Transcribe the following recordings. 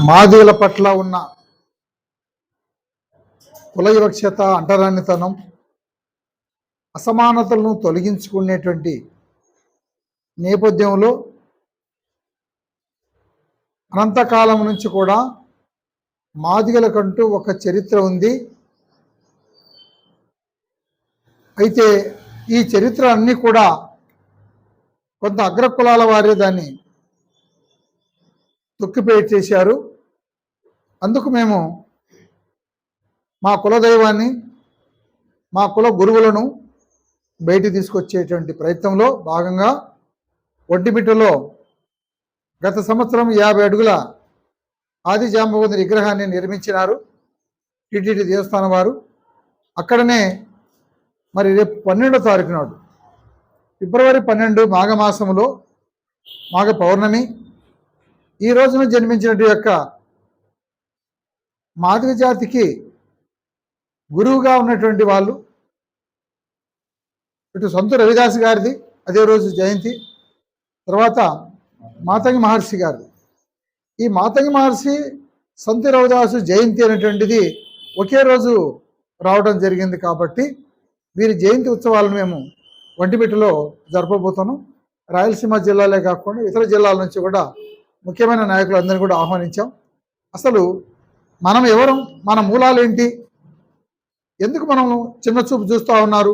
మాదిగల పట్ల ఉన్న కుల వివక్షత, అంటరానితనం, అసమానతలను తొలగించుకునేటువంటి నేపథ్యంలో అనంతకాలం నుంచి కూడా మాదిగలకంటూ ఒక చరిత్ర ఉంది. అయితే ఈ చరిత్ర అన్నీ కూడా కొంత అగ్రకులాల వారే దాన్ని తొక్కిపెట్టేశారు. అందుకు మేము మా కులదైవాన్ని, మా కుల గురువులను బయటికి తీసుకొచ్చేటువంటి ప్రయత్నంలో భాగంగా ఒంటిమిట్టలో గత సంవత్సరం 50 అడుగుల ఆది జాంబవంతుని విగ్రహాన్ని నిర్మించినారు టీటీడీ దేవస్థానం వారు. అక్కడనే మరి రేపు 12వ తారీఖు నాడు, ఫిబ్రవరి 12 మాఘమాసంలో, మాఘ పౌర్ణమి, ఈ రోజున జన్మించినటువంటి యొక్క మాదిగ జాతికి గురువుగా ఉన్నటువంటి వాళ్ళు, ఇటు సొంత రవిదాస్ గారిది అదే రోజు జయంతి, తర్వాత మాతంగి మహర్షి గారు. ఈ మాతంగి మహర్షి, సంత రవిదాసు జయంతి అనేటువంటిది ఒకే రోజు రావడం జరిగింది. కాబట్టి వీరి జయంతి ఉత్సవాలను మేము ఒంటిమిట్టలో జరపబోతున్నాం. రాయలసీమ జిల్లాలే కాకుండా ఇతర జిల్లాల నుంచి కూడా ముఖ్యమైన నాయకులందరినీ కూడా ఆహ్వానించాం. అసలు మనం ఎవరు, మన మూలాలు ఏంటి, ఎందుకు మనం చిన్న చూపు చూస్తూ ఉన్నారు,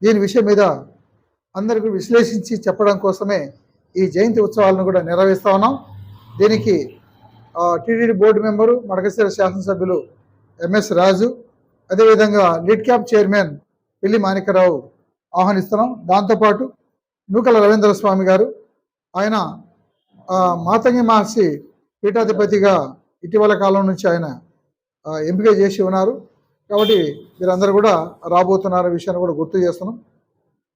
దీని విషయం మీద అందరికీ విశ్లేషించి చెప్పడం కోసమే ఈ జయంతి ఉత్సవాలను కూడా నిర్వహిస్తూ ఉన్నాం. దీనికి టీటీడీ బోర్డు మెంబరు, మడకశిర శాసనసభ్యులు ఎంఎస్ రాజు, అదేవిధంగా లీడ్ క్యాప్ చైర్మన్ పిల్లి మాణిక్యరావు ఆహ్వానిస్తున్నాం. దాంతోపాటు నూకల రవీంద్ర స్వామి గారు, ఆయన మాతంగి మహర్షి పీఠాధిపతిగా ఇటీవల కాలం నుంచి ఆయన ఎంపిక చేసి ఉన్నారు. కాబట్టి వీరందరూ కూడా రాబోతున్నారు విషయాన్ని కూడా గుర్తు చేస్తున్నాం.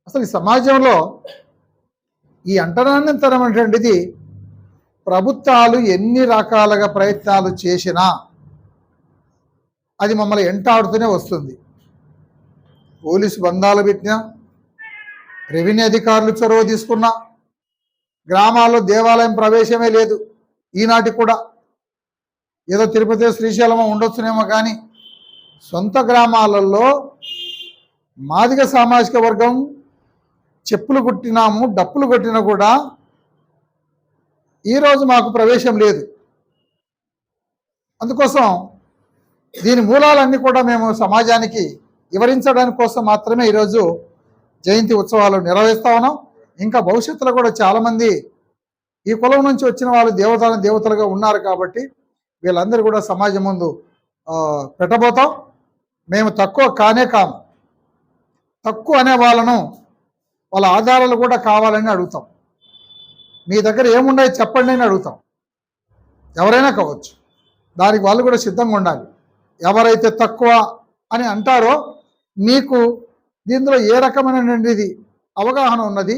అసలు ఈ సమాజంలో ఈ అంటరానితనం అనేటువంటిది ప్రభుత్వాలు ఎన్ని రకాలుగా ప్రయత్నాలు చేసినా అది మమ్మల్ని ఎంటాడుతూనే వస్తుంది. పోలీసు బంధాలు పెట్టినా, రెవెన్యూ అధికారులు చొరవ తీసుకున్నా, గ్రామాల్లో దేవాలయం ప్రవేశమే లేదు ఈనాటికి కూడా. ఏదో తిరుపతి, శ్రీశైలమో ఉండొచ్చునేమో, కానీ సొంత గ్రామాలలో మాదిగ సామాజిక వర్గం చెప్పులు కొట్టినాము, డప్పులు కొట్టినా కూడా ఈరోజు మాకు ప్రవేశం లేదు. అందుకోసం దీని మూలాలన్నీ కూడా మేము సమాజానికి వివరించడానికి కోసం మాత్రమే ఈరోజు జయంతి ఉత్సవాలు నిర్వహిస్తూ ఉన్నాం. ఇంకా భవిష్యత్తులో కూడా చాలామంది ఈ కులం నుంచి వచ్చిన వాళ్ళు దేవతలుగా ఉన్నారు. కాబట్టి వీళ్ళందరూ కూడా సమాజం ముందు పెట్టబోతాం. మేము తక్కువ కానే కాము, తక్కువ అనే వాళ్ళను వాళ్ళ ఆధారాలు కూడా కావాలని అడుగుతాం. మీ దగ్గర ఏమున్నాయో చెప్పండి అని అడుగుతాం. ఎవరైనా కావచ్చు, దానికి వాళ్ళు కూడా సిద్ధంగా ఉండాలి. ఎవరైతే తక్కువ అని అంటారో మీకు దీనిలో ఏ రకమైనది అవగాహన ఉన్నది,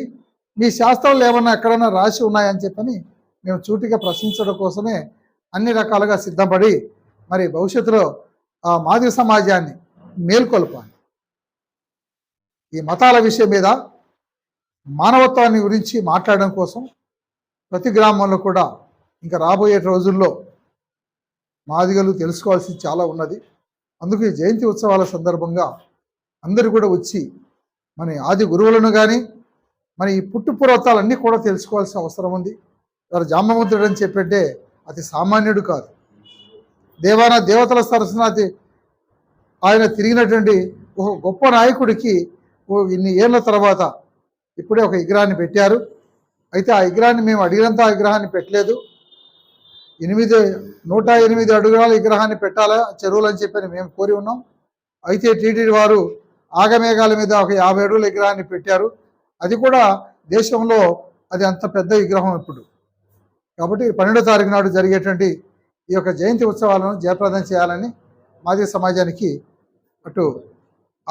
మీ శాస్త్రాలు ఏమన్నా ఎక్కడైనా రాసి ఉన్నాయని చెప్పని మేము సూటిగా ప్రశ్నించడం కోసమే అన్ని రకాలుగా సిద్ధపడి మరి భవిష్యత్తులో ఆ మాదిగ సమాజాన్ని మేల్కొల్పాలి. ఈ మతాల విషయం మీద, మానవత్వాన్ని గురించి మాట్లాడడం కోసం ప్రతి గ్రామంలో కూడా ఇంకా రాబోయే రోజుల్లో మాదిగలు తెలుసుకోవాల్సింది చాలా ఉన్నది. అందుకు ఈ జయంతి ఉత్సవాల సందర్భంగా అందరూ కూడా వచ్చి మన ఆది గురువులను కానీ మన ఈ పుట్టుపూర్వతాలన్నీ కూడా తెలుసుకోవాల్సిన అవసరం ఉంది. వారు జాంబవంతుడు అని చెప్పంటే అతి సామాన్యుడు కాదు. దేవతల సరస్వతి ఆయన తిరిగినటువంటి ఒక గొప్ప నాయకుడికి ఇన్ని ఏళ్ళ తర్వాత ఇప్పుడే ఒక విగ్రహాన్ని పెట్టారు. అయితే ఆ విగ్రహాన్ని మేము అడిగినంత ఆ విగ్రహాన్ని పెట్టలేదు. 108 అడుగుల విగ్రహాన్ని పెట్టాలా చెరువులు అని చెప్పని మేము కోరి ఉన్నాం. అయితే టీటీడీ వారు ఆగమేఘాల మీద ఒక 50 అడుగుల విగ్రహాన్ని పెట్టారు. అది కూడా దేశంలో అది అంత పెద్ద విగ్రహం ఇప్పుడు. కాబట్టి 12వ తారీఖు నాడు జరిగేటువంటి ఈ యొక్క జయంతి ఉత్సవాలను జయప్రదం చేయాలని మాదిగ సమాజానికి అటు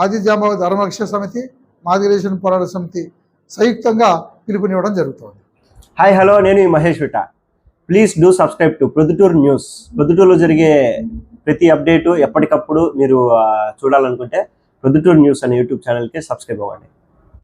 ఆది జాంబవంతుని ధర్మరక్షణ సమితి, మాదిగ గిరిజన పోరాట సమితి సంయుక్తంగా పిలుపునివ్వడం జరుగుతుంది. హాయ్, హలో, నేను Mahesh Vita. Please do subscribe to Proddatur news. ప్రొద్దుటూరులో జరిగే ప్రతి అప్డేటు ఎప్పటికప్పుడు మీరు చూడాలనుకుంటే ప్రొద్దుటూరు న్యూస్ అనే యూట్యూబ్ ఛానల్కి సబ్స్క్రైబ్ అవ్వండి.